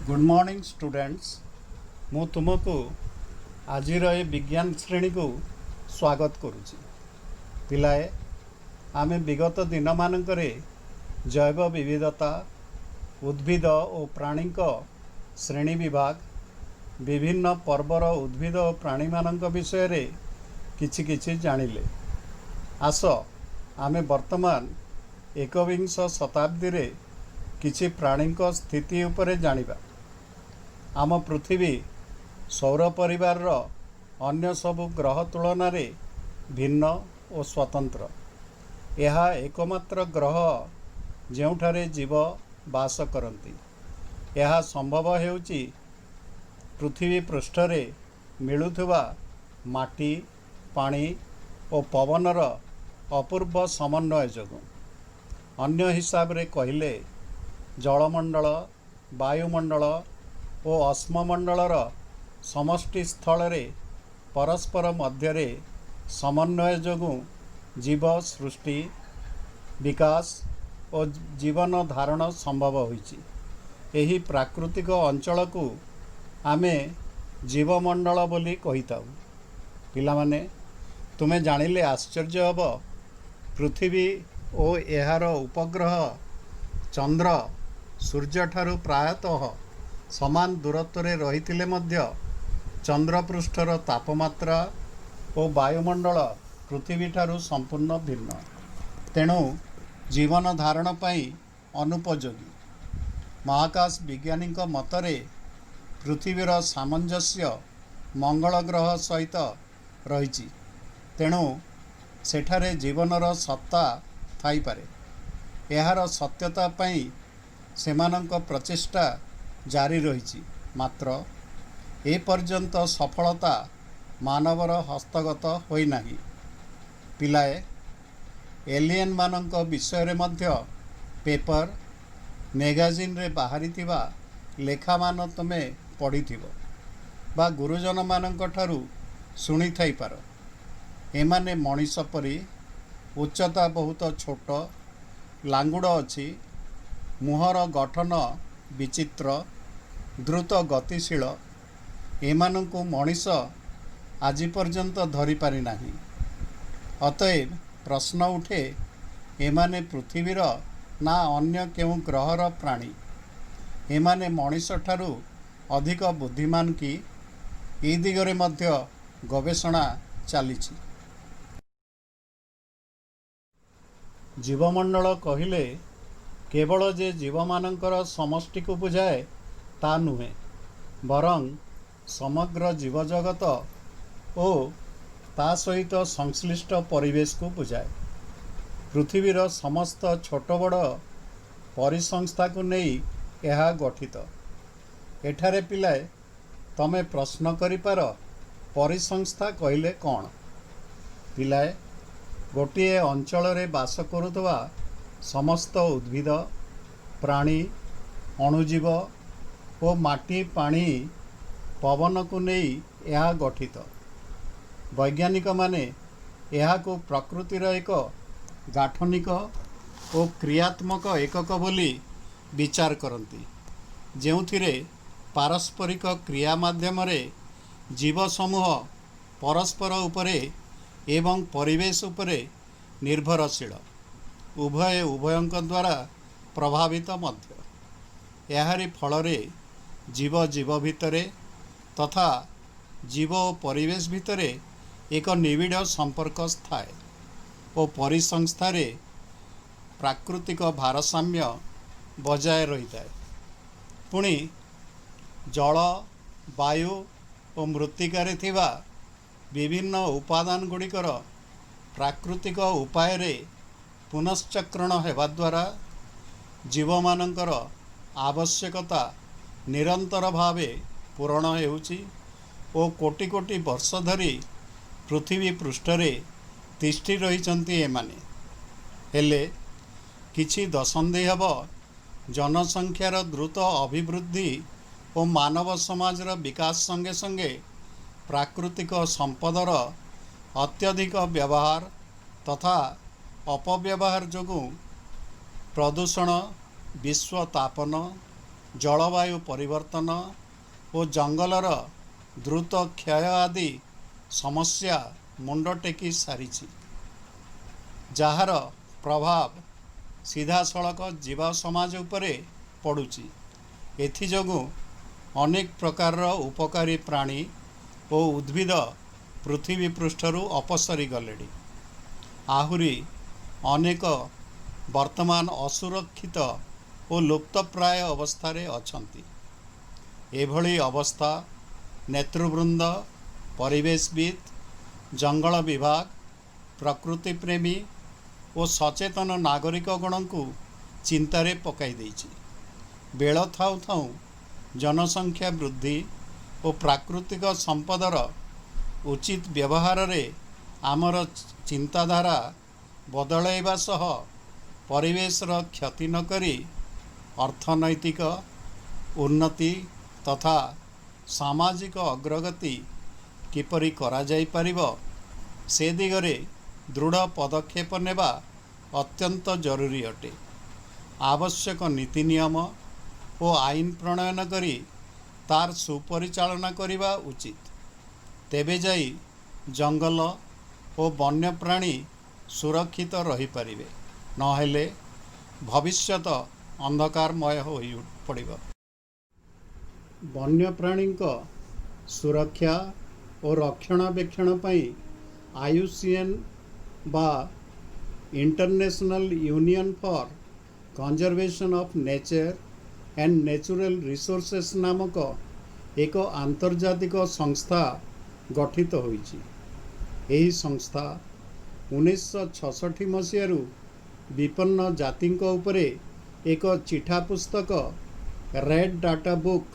Good morning students. मु तुमको आजिर ए विज्ञान श्रेणी को स्वागत करुच्ची। पिलाए आमे विगत दिन मानकरे जैव विविधता, उद्भिद और प्राणी श्रेणी विभाग, विभिन्न पर्वर उद्भिद और प्राणी मानक विषय रे किछि किछि जानिले। आस आमे वर्तमान एकविंश शताब्दी रे किछि प्राणी स्थिति उपरे जानिबा। आम पृथ्वी सौर परिवार अन्य सबु ग्रह तुलन में भिन्न और स्वतंत्र। यह एकमात्र ग्रह जेउठारे जीव बास करती। यह संभव हेउची पृथ्वी पृष्ठरे मिलुथुवा माटी, पानी और पवनर अपूर्व समन्वय जोगु। अन्य हिसाब रे कहिले जलमंडल, वायुमंडल और अश्ममंडलर समष्टि स्थल रे परस्पर मध्यरे समन्वय जोगु जीव सृष्टि, विकास और जीवन धारण संभव होइछि। एही प्राकृतिक अंचल को आमे जीवमंडल बोली कहिताउ। पिला माने तुमे जानिले आश्चर्य हब। पृथ्वी और एहार उपग्रह चंद्र सूर्य ठारू प्रायतः समान दूरत्व रे रहिथिले मध्य चंद्रपृष्ठर तापमात्रा और वायुमंडल पृथ्वी ठारू संपूर्ण भिन्न, तेणु जीवन धारण पई अनुपयोगी। महाकाश विज्ञानी मतरे पृथ्वीर सामंजस्य मंगल ग्रह सहित रही, तेणु सेठारे जीवनर सत्ता थाई पारे। एहार सत्यता पई सेमानंक प्रचेष्टा जारी रही, मात्र ए पर्यंत सफलता मानवर हस्तगत होई नाही। पिलाए एलियन मानंक विषय रे मध्य पेपर मैगजीन रे बाहरिथिबा लेखा मान तुमे पढ़िथिबो बा गुरुजन मानंक ठारू सुनी थाई पार। एमाने मनीष परी उच्चता बहुत छोट, लांगुड़ अछि, मुहर गठन विचित्र, द्रुत गतिशील। एमानंकु मनीष आज पर्यंत धरी पारि नाही। अतएव प्रश्न उठे, एमाने पृथ्वीर ना अन्य केउ ग्रहर प्राणी? एमाने मनीष ठारू अधिक बुद्धिमान कि? ए दिगरे मध्य गवेषणा चलीछि। जीवमंडल कहिले केवल जे जीवमानंकर समष्टि को बुझाए ता नुहे, बरं समग्र जीवजगत और ता सहित संश्लिष्ट परिवेश को बुझाए। पृथ्वीर समस्त छोट बड़ परिसंस्था को नहीं यह गठित। एठारे पिलाए तमे प्रश्न करिपार, परिसंस्था कहिले कौन? पिलाए गोटे अंचल रे बास करुवा समस्त उद्भिद, प्राणी, अणुजीव और माटी, पानी, पवन को नहीं यह गठित। वैज्ञानिक माने यह को प्रकृतिर एक गाठनिक और क्रियात्मक एकक बोली विचार करती, जेउथिरे पारस्परिक क्रिया माध्यम जीव समूह परस्पर उपरे एवं परिवेश उपरे निर्भरशील, उभय उभयंक द्वारा प्रभावित मध्य। याहारी फलरे जीव जीव भितरे तथा जीव और परिवेश भितरे एक निविड़ संपर्क थाए और परिसंस्थारे प्राकृतिक भारसाम्य बजाय रही है। पुणी जल, वायु और मृत्तिकारे थिबा विभिन्न उपादान गुड़िकर प्राकृतिक उपाय रे पुनश्चक्रण हेबा द्वारा जीवमानंकर आवश्यकता निरंतर भावे पूरण हेउची और कोटि कोटि वर्ष धरी पृथ्वी पृष्ठरे तिष्ठि रहिचंती। एमाने हेले किछि दशंधि हेब जनसंख्यार द्रुत अभिवृद्धि और मानव समाजर विकास संगे संगे प्राकृतिक संपदर अत्यधिक व्यवहार तथा अपव्यवहार जोगु प्रदूषण, विश्व तापन जलवायु परिवर्तन और जंगलर द्रुत क्षय आदि समस्या मुंड टेकी सारी, जार प्रभाव सीधा सड़क जीव समाज उपरे पड़ुची। एथिजोगु अनेक प्रकार उपकारी प्राणी और उद्भिद पृथ्वी पृष्ठरू अपसरी गले। आहुरी अनेक वर्तमान असुरक्षित और लुप्तप्राय अवस्था अछंती। एभली अवस्था नेतृवृंद, परिवेशविद, जंगल विभाग, प्रकृति प्रेमी और सचेतन नागरिक गण को चिंतारे पकाई देइछि। बेल थाउ थाउ जनसंख्या वृद्धि और प्राकृतिक संपदर उचित व्यवहार रे आमर चिंताधारा बदलैबा सह परिवेशर क्षति न करी अर्थनैतिक उन्नति तथा सामाजिक अग्रगति किपरि करा जाई परिबो से दिगरे दृढ़ पदक्षेप नेबा अत्यंत जरूरी अटे। आवश्यक नीति नियम और आईन प्रणयन करी तार सुपरिचालना करिबा उचित। तेबे जाई जंगल और वन्य प्राणी सुरक्षित रही पारिबे, नहेले भविष्यत अंधकारमय होई पड़िबो। वन्य प्राणी सुरक्षा और रक्षणाबेक्षण पई IUCN बा international union for conservation of nature and natural resources नामक एक आंतर्जातिक संस्था गठित होईछि। एही संस्था 1966 मसीहारू विपन्न जातिंक उपरे एक चिठा पुस्तक रेड डाटा बुक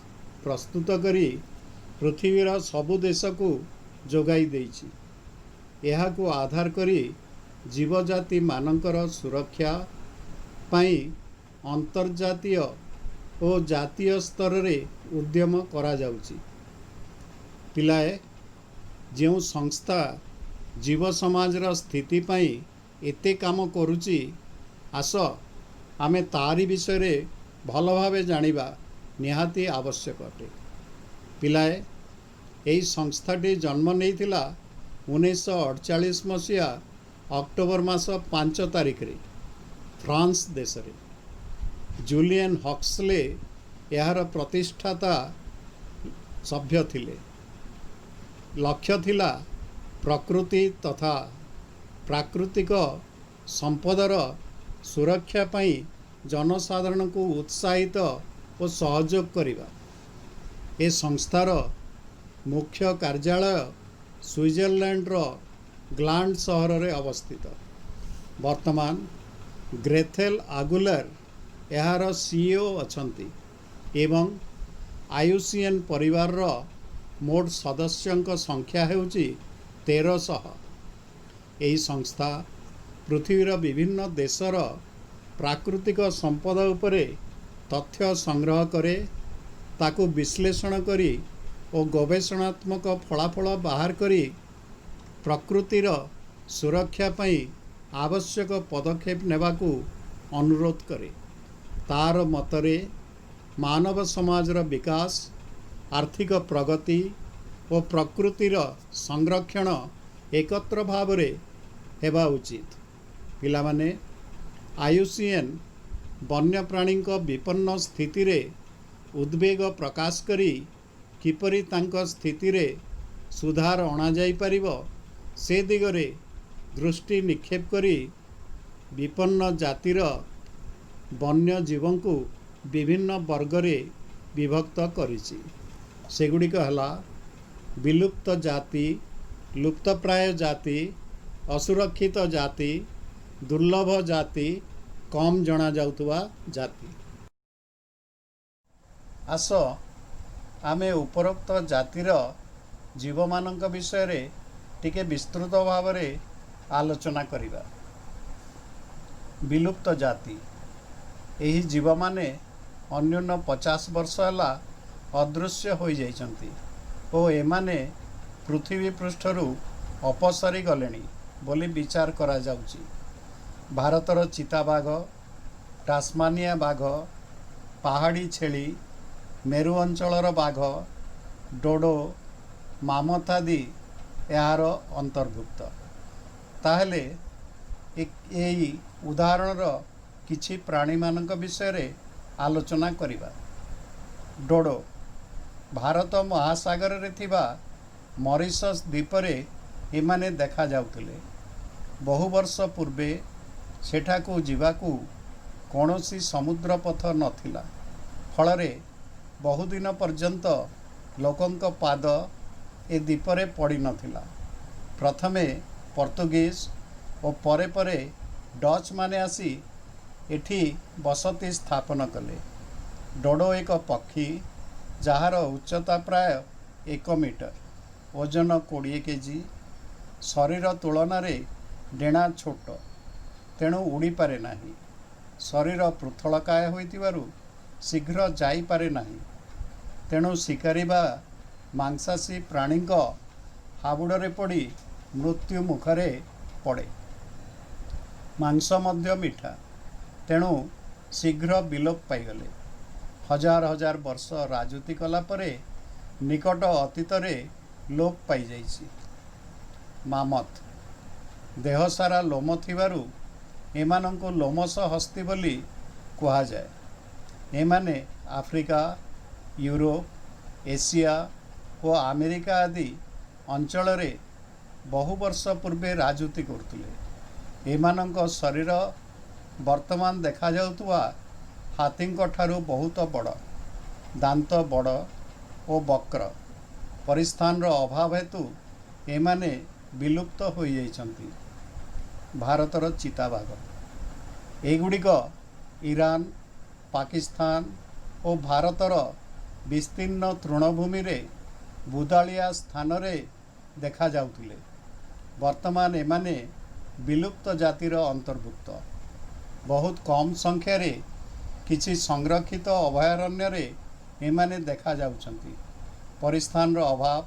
प्रस्तुत करी पृथ्वीर सबु देश को जोगाई देइछि। एहाकु आधार करी जीवजाति मानकर सुरक्षा पाई अंतर्जातीय और जातीय स्तर रे उद्यम करा जाउछि। पिलाए जो संस्था जीव समाजर स्थिति पाई एते काम करुछि, आस आमे तारी विषय रे भल भावे जानिबा निहाती आवश्यक अटे। पिलाए एही संस्थाटी जन्म नेइथिला 1948 मसीहा अक्टोबर मास 5 तारिख रे फ्रांस देश रे। जूलियन हक्सले यार प्रतिष्ठाता सभ्य थिले। लक्ष्य थिला प्रकृति तथा प्राकृतिक संपदर सुरक्षा पाई जनसाधारण को उत्साहित और सहयोग करिबा। ए संस्थार मुख्य कार्यालय स्विट्जरलैंड रो ग्लांड सहर रे अवस्थित। वर्तमान ग्रेथेल आगुलर यार CEO अछंती एवं IUCN परिवार रो मोट सदस्यंक संख्या हेउची 1300। एही संस्था पृथ्वीर विभिन्न देशर प्राकृतिक संपद उपरे तथ्य संग्रह करे, ताकू विश्लेषण करी और गवेषणात्मक फलाफल बाहर करी प्रकृतिर सुरक्षा पाई आवश्यक पदक्षेप नेबाकू अनुरोध करे। तार मतरे मानव समाजर विकास, आर्थिक प्रगति और प्रकृतिर संरक्षण एकत्र भावरे हेबा उचित। पिलामाने IUCN वन्य प्राणी विपन्न स्थिति रे उद्वेग प्रकाश करी किपरि तांक स्थिति रे सुधार अणा जाई परिबो से दिगरे दृष्टि निक्षेप करी विपन्न जातिर वन्य जीवों को विभिन्न वर्गरे विभक्त करिछि। सेगुड़िक हला विलुप्त जाति, लुप्तप्राय जाति, असुरक्षित जाति, दुर्लभ जाति, कम जना जाउतुवा जाति। आस आमे उपरोक्त जातिर जीव मानक विषय रे टिके विस्तृत भाव रे आलोचना करिबा। विलुप्त जाति एही जीव माने अन्यून 50 वर्ष हला अदृश्य हो जाइछंती ओ एमाने पृथ्वी पृष्ठरू अपसरी गलेनी बोली विचार करा जाउची। भारतर चिताबाघ, टास्मानिया बाघ, ପାହାଡ଼ି ଛେଳି, ମେରୁ ଅଞ୍ଚଳର ବାଘ, ଡୋଡୋ, ମାମଥ ଆଦି ଏହାର ଅନ୍ତର୍ଭୁକ୍ତ। ତାହେଲେ ଏହି ଉଦାହରଣର କିଛି ପ୍ରାଣୀମାନଙ୍କ ବିଷୟରେ ଆଲୋଚନା କରିବା। ଡୋଡୋ ଭାରତ ମହାସାଗରରେ ଥିବା ମରିସସ୍ ଦ୍ୱୀପରେ ଏମାନେ ଦେଖାଯାଉଥିଲେ। ବହୁ ବର୍ଷ ପୂର୍ବେ ସେଠାକୁ ଯିବାକୁ କୌଣସି ସମୁଦ୍ର ପଥ ନଥିଲା, ଫଳରେ ବହୁଦିନ ପର୍ଯ୍ୟନ୍ତ ଲୋକଙ୍କ ପାଦ ଏ ଦ୍ୱୀପରେ ପଡ଼ିନଥିଲା। ପ୍ରଥମେ ପର୍ତ୍ତୁଗୀଜ ଓ ପରେ ପରେ ଡଚ୍ ମାନେ ଆସି ଏଠି ବସତି ସ୍ଥାପନ କଲେ। ଡୋଡୋ ଏକ ପକ୍ଷୀ ଯାହାର ଉଚ୍ଚତା ପ୍ରାୟ 1 ମିଟର, ଓଜନ 20 କେଜି, ଶରୀର ତୁଳନାରେ ଡେଣା ଛୋଟ, ତେଣୁ ଉଡ଼ିପାରେ ନାହିଁ। ଶରୀର ପୃଥଳକାୟ ହୋଇଥିବାରୁ ଶୀଘ୍ର ଯାଇପାରେ ନାହିଁ, ତେଣୁ ଶିକାରୀ ବା ମାଂସାଶୀ ପ୍ରାଣୀଙ୍କ ହାବୁଡ଼ରେ ପଡ଼ି ମୃତ୍ୟୁ ମୁଖରେ ପଡ଼େ। ମାଂସ ମଧ୍ୟ ମିଠା, ତେଣୁ ଶୀଘ୍ର ବିଲୋପ ପାଇଗଲେ। ହଜାର ହଜାର ବର୍ଷ ରାଜୁତି କଲା ପରେ ନିକଟ ଅତୀତରେ ଲୋପ ପାଇଯାଇଛି। ମାମଥ ଦେହ ସାରା ଲୋମ ଥିବାରୁ ଏମାନଙ୍କୁ ଲୋମଶ ହସ୍ତୀ ବୋଲି କୁହାଯାଏ। ଏମାନେ ଆଫ୍ରିକା, ୟୁରୋପ, ଏସିଆ ଓ ଆମେରିକା ଆଦି ଅଞ୍ଚଳରେ ବହୁ ବର୍ଷ ପୂର୍ବେ ରାଜୁତି କରୁଥିଲେ। ଏମାନଙ୍କ ଶରୀର ବର୍ତ୍ତମାନ ଦେଖାଯାଉଥିବା ହାତୀଙ୍କ ଠାରୁ ବହୁତ ବଡ଼, ଦାନ୍ତ ବଡ଼ ଓ ବକ୍ର। ପରିସ୍ଥାନର ଅଭାବ ହେତୁ ଏମାନେ ବିଲୁପ୍ତ ହୋଇଯାଇଛନ୍ତି। ଭାରତର ଚିତାବାଘ ଏଗୁଡ଼ିକ ଇରାନ, ପାକିସ୍ତାନ ଓ ଭାରତର ବିସ୍ତୀର୍ଣ୍ଣ ତୃଣଭୂମିରେ ବୁଦାଳିଆ ସ୍ଥାନରେ ଦେଖାଯାଉଥିଲେ। ବର୍ତ୍ତମାନ ଏମାନେ ବିଲୁପ୍ତ ଜାତିର ଅନ୍ତର୍ଭୁକ୍ତ। ବହୁତ କମ୍ ସଂଖ୍ୟାରେ କିଛି ସଂରକ୍ଷିତ ଅଭୟାରଣ୍ୟରେ ଏମାନେ ଦେଖାଯାଉଛନ୍ତି। ପରିସ୍ଥାନର ଅଭାବ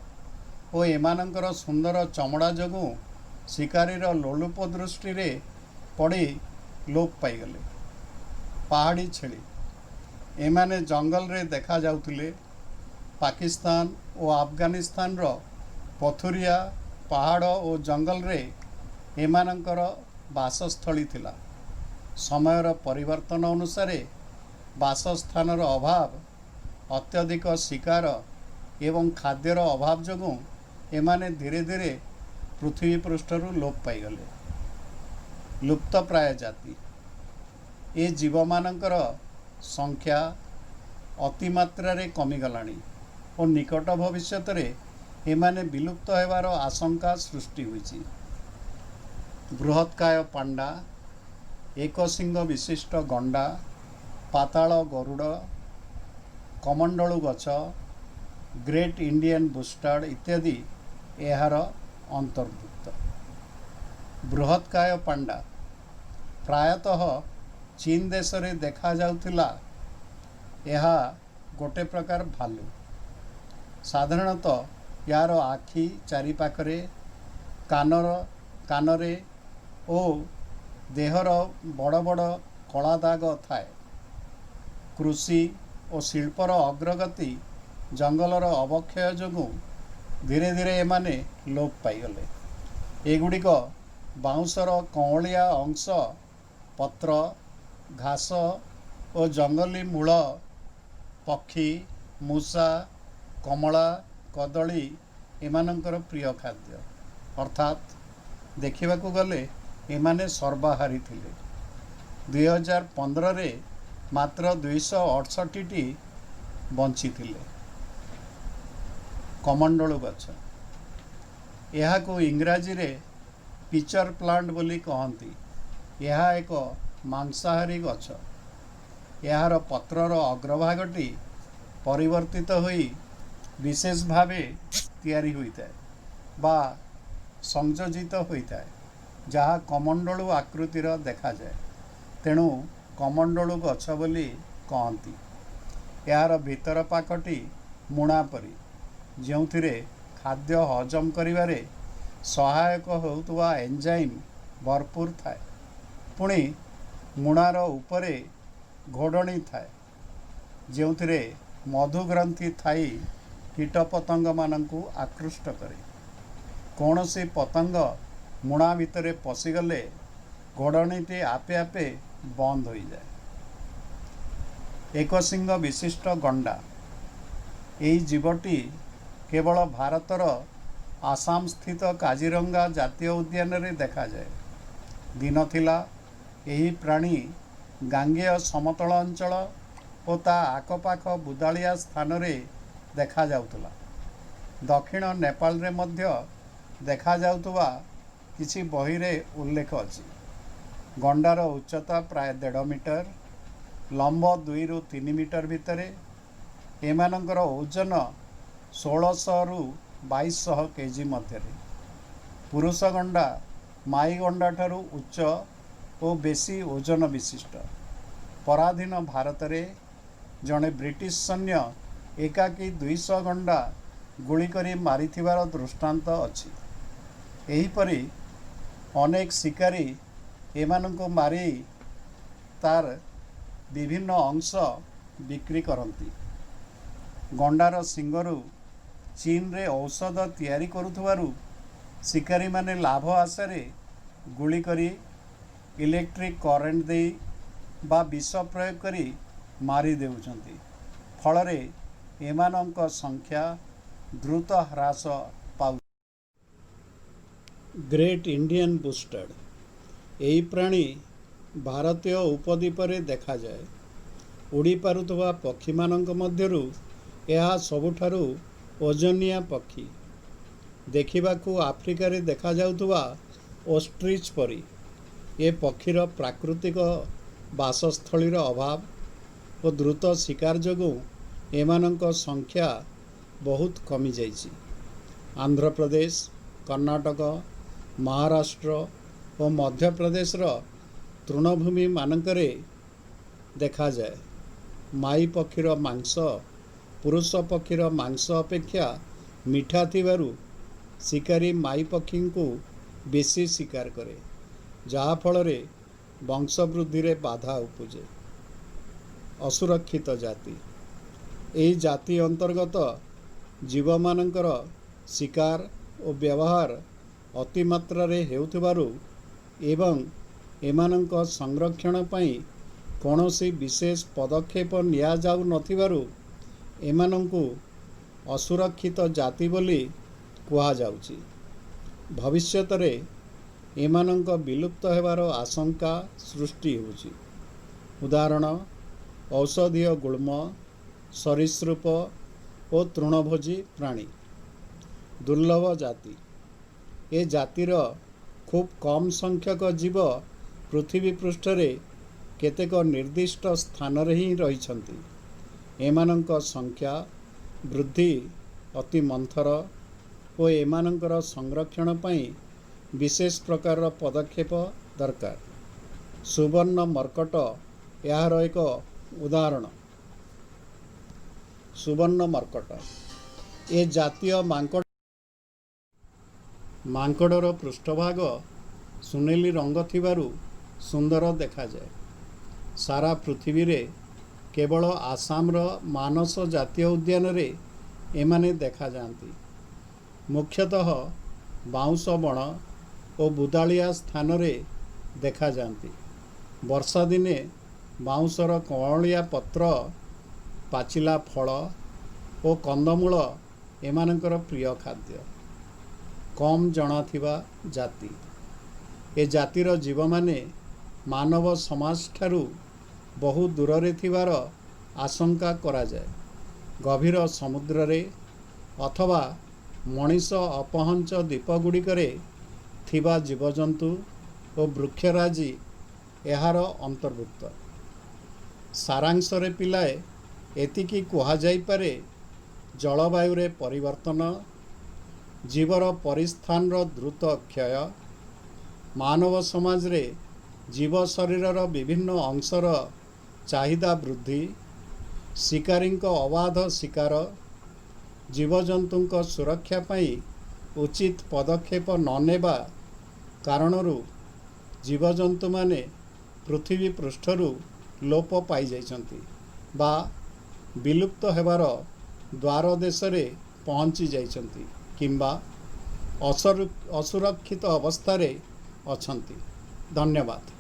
ଓ ଏମାନଙ୍କର ସୁନ୍ଦର ଚମଡ଼ା ଯୋଗୁଁ ଶିକାରୀର ଲୋଲୁପ ଦୃଷ୍ଟିରେ ପଡ଼ି ଲୋପ ପାଇଗଲେ। ପାହାଡ଼ି ଛେଳି ଏମାନେ ଜଙ୍ଗଲରେ ଦେଖାଯାଉଥିଲେ। ପାକିସ୍ତାନ ଓ ଆଫଗାନିସ୍ତାନର ପଥୁରିଆ ପାହାଡ଼ ଓ ଜଙ୍ଗଲରେ ଏମାନଙ୍କର ବାସସ୍ଥଳୀ ଥିଲା। ସମୟର ପରିବର୍ତ୍ତନ ଅନୁସାରେ ବାସସ୍ଥାନର ଅଭାବ, ଅତ୍ୟଧିକ ଶିକାର ଏବଂ ଖାଦ୍ୟର ଅଭାବ ଯୋଗୁଁ ଏମାନେ ଧୀରେ ଧୀରେ ପୃଥିବୀ ପୃଷ୍ଠରୁ ଲୋପ ପାଇଗଲେ। ଲୁପ୍ତପ୍ରାୟ ଜାତି ଏ ଜୀବମାନଙ୍କର ସଂଖ୍ୟା ଅତିମାତ୍ରାରେ କମିଗଲାଣି ଓ ନିକଟ ଭବିଷ୍ୟତରେ ଏମାନେ ବିଲୁପ୍ତ ହେବାର ଆଶଙ୍କା ସୃଷ୍ଟି ହୋଇଛି। ବୃହତ୍କାୟ ପାଣ୍ଡା, ଏକଶିଙ୍ଗ ବିଶିଷ୍ଟ ଗଣ୍ଡା, ପାତାଳ ଗରୁଡ଼, କମଣ୍ଡଳୁ ଗଛ, ଗ୍ରେଟ୍ ଇଣ୍ଡିଆନ୍ ବୁଷ୍ଟାର୍ଡ଼ ଇତ୍ୟାଦି ଏହାର ଅନ୍ତର୍ଭୁକ୍ତ। ବୃହତ୍କାୟ ପାଣ୍ଡା ପ୍ରାୟତଃ ଚୀନ ଦେଶରେ ଦେଖାଯାଉଥିଲା। ଏହା ଗୋଟେ ପ୍ରକାର ଭାଲୁ। ସାଧାରଣତଃ ଏହାର ଆଖି ଚାରିପାଖରେ, କାନରେ ଓ ଦେହର ବଡ଼ ବଡ଼ କଳା ଦାଗ ଥାଏ। କୃଷି ଓ ଶିଳ୍ପର ଅଗ୍ରଗତି, ଜଙ୍ଗଲର ଅବକ୍ଷୟ ଯୋଗୁଁ ଧୀରେ ଧୀରେ ଏମାନେ ଲୋପ ପାଇଗଲେ। ଏଗୁଡ଼ିକ ବାଉଁଶର କଅଁଳିଆ ଅଂଶ, ପତ୍ର, ଘାସ ଓ ଜଙ୍ଗଲୀ ମୂଳ, ପକ୍ଷୀ, ମୂଷା, କମଳା, କଦଳୀ ଏମାନଙ୍କର ପ୍ରିୟ ଖାଦ୍ୟ। ଅର୍ଥାତ୍ ଦେଖିବାକୁ ଗଲେ ଏମାନେ ସର୍ବାହାରୀ ଥିଲେ। 2015ରେ ମାତ୍ର 268ଟି ବଞ୍ଚିଥିଲେ। କମଣ୍ଡଳୁ ଗଛ ଏହାକୁ ଇଂରାଜୀରେ ପିଚର ପ୍ଲାଣ୍ଟ ବୋଲି କହନ୍ତି। ଏହା ଏକ ମାଂସାହାରୀ ଗଛ। ଏହାର ପତ୍ରର ଅଗ୍ରଭାଗଟି ପରିବର୍ତ୍ତିତ ହୋଇ ବିଶେଷ ଭାବେ ତିଆରି ହୋଇଥାଏ ବା ସଂଯୋଜିତ ହୋଇଥାଏ, ଯାହା କମଣ୍ଡଳୁ ଆକୃତିର ଦେଖାଯାଏ, ତେଣୁ କମଣ୍ଡଳୁ ଗଛ ବୋଲି କହନ୍ତି। ଏହାର ଭିତର ପାଖଟି ମୁଣା ପରି, ଯେଉଁଥିରେ ଖାଦ୍ୟ ହଜମ କରିବାରେ ସହାୟକ ହେଉଥିବା ଏନଜାଇମ୍ ଭରପୁର ଥାଏ। ପୁଣି ମୁଣାର ଉପରେ ଘୋଡ଼ଣୀ ଥାଏ। ଯେଉଁଥିରେ ମଧୁଗ୍ରନ୍ଥି ଥାଇ କୀଟପତଙ୍ଗମାନଙ୍କୁ ଆକୃଷ୍ଟ କରେ। କୌଣସି ପତଙ୍ଗ ମୁଣା ଭିତରେ ପଶିଗଲେ ଘୋଡ଼ଣୀଟି ଆପେ ଆପେ ବନ୍ଦ ହୋଇଯାଏ। ଏକଶିଙ୍ଗ ବିଶିଷ୍ଟ ଗଣ୍ଡା। ଏହି ଜୀବଟି କେବଳ ଭାରତର ଆସାମ ସ୍ଥିତ କାଜିରଙ୍ଗା ଜାତୀୟ ଉଦ୍ୟାନରେ ଦେଖାଯାଏ। ଦିନ ଥିଲା ଏହି ପ୍ରାଣୀ ଗାଙ୍ଗେୟ ସମତଳ ଅଞ୍ଚଳ ଓ ତା ଆଖପାଖ ବୁଦାଳିଆ ସ୍ଥାନରେ ଦେଖାଯାଉଥିଲା। ଦକ୍ଷିଣ ନେପାଳରେ ମଧ୍ୟ ଦେଖାଯାଉଥିବା କିଛି ବହିରେ ଉଲ୍ଲେଖ ଅଛି। ଗଣ୍ଡାର ଉଚ୍ଚତା ପ୍ରାୟ 1.5 ମିଟର, ଲମ୍ବ 2 ରୁ 3 ମିଟର ଭିତରେ। ଏମାନଙ୍କର ଓଜନ 1600 ରୁ 2200 କେଜି ମଧ୍ୟରେ। ପୁରୁଷ ଗଣ୍ଡା ମାଈ ଗଣ୍ଡାଠାରୁ ଉଚ୍ଚ ଓ ବେଶୀ ଓଜନ ବିଶିଷ୍ଟ। ପରାଧୀନ ଭାରତରେ ଜଣେ ବ୍ରିଟିଶ ସୈନ୍ୟ ଏକାକୀ 200 ଗଣ୍ଡା ଗୁଳି କରି ମାରିଥିବାର ଦୃଷ୍ଟାନ୍ତ ଅଛି। ଏହିପରି ଅନେକ ଶିକାରୀ ଏମାନଙ୍କୁ ମାରି ତାର ବିଭିନ୍ନ ଅଂଶ ବିକ୍ରି କରନ୍ତି। ଗଣ୍ଡାର ଶିଙ୍ଗରୁ ଚୀନରେ ଔଷଧ ତିଆରି କରୁଥିବାରୁ ଶିକାରୀମାନେ ଲାଭ ଆଶାରେ ଗୁଳି କରି, ଇଲେକ୍ଟ୍ରିକ୍ କରେଣ୍ଟ ଦେଇ ବା ବିଷ ପ୍ରୟୋଗ କରି ମାରି ଦେଉଛନ୍ତି। ଫଳରେ ଏମାନଙ୍କ ସଂଖ୍ୟା ଦ୍ରୁତ ହ୍ରାସ ପାଉଛି। Great Indian bustard. ଏହି ପ୍ରାଣୀ ଭାରତୀୟ ଉପଦ୍ୱୀପରେ ଦେଖାଯାଏ। ଉଡ଼ିପାରୁଥିବା ପକ୍ଷୀମାନଙ୍କ ମଧ୍ୟରୁ ଏହା ସବୁଠାରୁ ଓଜନିଆ ପକ୍ଷୀ। ଦେଖିବାକୁ ଆଫ୍ରିକାରେ ଦେଖାଯାଉଥିବା ଓଷ୍ଟ୍ରିଚ୍ ପରି। ଏ ପକ୍ଷୀର ପ୍ରାକୃତିକ ବାସସ୍ଥଳୀର ଅଭାବ ଓ ଦ୍ରୁତ ଶିକାର ଯୋଗୁଁ ଏମାନଙ୍କ ସଂଖ୍ୟା ବହୁତ କମିଯାଇଛି। ଆନ୍ଧ୍ରପ୍ରଦେଶ, କର୍ଣ୍ଣାଟକ, ମହାରାଷ୍ଟ୍ର ଓ ମଧ୍ୟପ୍ରଦେଶର ତୃଣଭୂମି ମାନଙ୍କରେ ଦେଖାଯାଏ। ମାଈ ପକ୍ଷୀର ମାଂସ ପୁରୁଷ ପକ୍ଷୀର ମାଂସ ଅପେକ୍ଷା ମିଠା ଥିବାରୁ ଶିକାରୀ ମାଈ ପକ୍ଷୀଙ୍କୁ ବେଶୀ ଶିକାର କରେ, ଯାହାଫଳରେ ବଂଶବୃଦ୍ଧିରେ ବାଧା ଉପୁଜେ। ଅସୁରକ୍ଷିତ ଜାତି। ଏହି ଜାତି ଅନ୍ତର୍ଗତ ଜୀବମାନଙ୍କର ଶିକାର ଓ ବ୍ୟବହାର ଅତିମାତ୍ରାରେ ହେଉଥିବାରୁ ଏବଂ ଏମାନଙ୍କ ସଂରକ୍ଷଣ ପାଇଁ କୌଣସି ବିଶେଷ ପଦକ୍ଷେପ ନିଆଯାଉନଥିବାରୁ ଏମାନଙ୍କୁ ଅସୁରକ୍ଷିତ ଜାତି ବୋଲି କୁହାଯାଉଛି। ଭବିଷ୍ୟତରେ ଏମାନଙ୍କ ବିଲୁପ୍ତ ହେବାର ଆଶଙ୍କା ସୃଷ୍ଟି ହେଉଛି। ଉଦାହରଣ ଔଷଧୀୟ ଗୁଳ୍ମ, ସରୀସୃପ ଓ ତୃଣଭୋଜୀ ପ୍ରାଣୀ। ଦୁର୍ଲଭ ଜାତି। ଏ ଜାତିର ଖୁବ୍ କମ୍ ସଂଖ୍ୟକ ଜୀବ ପୃଥିବୀ ପୃଷ୍ଠରେ କେତେକ ନିର୍ଦ୍ଦିଷ୍ଟ ସ୍ଥାନରେ ହିଁ ରହିଛନ୍ତି। ଏମାନଙ୍କ ସଂଖ୍ୟା ବୃଦ୍ଧି ଅତି ମନ୍ଥର ଓ ଏମାନଙ୍କର ସଂରକ୍ଷଣ ପାଇଁ ବିଶେଷ ପ୍ରକାରର ପଦକ୍ଷେପ ଦରକାର। ସୁବର୍ଣ୍ଣ ମର୍କଟ ଏହାର ଏକ ଉଦାହରଣ। ସୁବର୍ଣ୍ଣ ମର୍କଟ। ଏ ଜାତୀୟ ମାଙ୍କଡ଼ର ପୃଷ୍ଠଭାଗ ସୁନେଲି ରଙ୍ଗ ଥିବାରୁ ସୁନ୍ଦର ଦେଖାଯାଏ। ସାରା ପୃଥିବୀରେ କେବଳ ଆସାମର ମାନସ ଜାତୀୟ ଉଦ୍ୟାନରେ ଏମାନେ ଦେଖାଯାଆନ୍ତି। ମୁଖ୍ୟତଃ ବାଉଁଶ ବଣ ଓ ବୁଦାଳିଆ ସ୍ଥାନରେ ଦେଖାଯାଆନ୍ତି। ବର୍ଷା ଦିନେ ବାଉଁଶର କଅଁଳିଆ ପତ୍ର, ପାଚିଲା ଫଳ ଓ କନ୍ଦମୂଳ ଏମାନଙ୍କର ପ୍ରିୟ ଖାଦ୍ୟ। କମ୍ ଜଣାଥିବା ଜାତି। ଏ ଜାତିର ଜୀବମାନେ ମାନବ ସମାଜଠାରୁ ବହୁ ଦୂରରେ ଥିବାର ଆଶଙ୍କା କରାଯାଏ। ଗଭୀର ସମୁଦ୍ରରେ ଅଥବା ମଣିଷ ଅପହଞ୍ଚ ଦ୍ୱୀପଗୁଡ଼ିକରେ ଥିବା ଜୀବଜନ୍ତୁ ଓ ବୃକ୍ଷରାଜି ଏହାର ଅନ୍ତର୍ଭୁକ୍ତ। ସାରାଂଶରେ ପିଲାଏ ଏତିକି କୁହାଯାଇପାରେ, ଜଳବାୟୁରେ ପରିବର୍ତ୍ତନ, ଜୀବର ପରିସ୍ଥାନର ଦ୍ରୁତ କ୍ଷୟ, ମାନବ ସମାଜରେ ଜୀବ ଶରୀରର ବିଭିନ୍ନ ଅଂଶର ଚାହିଦା ବୃଦ୍ଧି, ଶିକାରୀଙ୍କ ଅବାଧ ଶିକାର, ଜୀବଜନ୍ତୁଙ୍କ ସୁରକ୍ଷା ପାଇଁ ଉଚିତ ପଦକ୍ଷେପ ନ ନେବା କାରଣରୁ ଜୀବଜନ୍ତୁମାନେ ପୃଥିବୀ ପୃଷ୍ଠରୁ ଲୋପ ପାଇଯାଇଛନ୍ତି ବା विलुप्त हेबार द्वार देशरे पहुँची जाइछन्ति किंबा असुरक्षित अवस्था रे अछन्ति। धन्यवाद।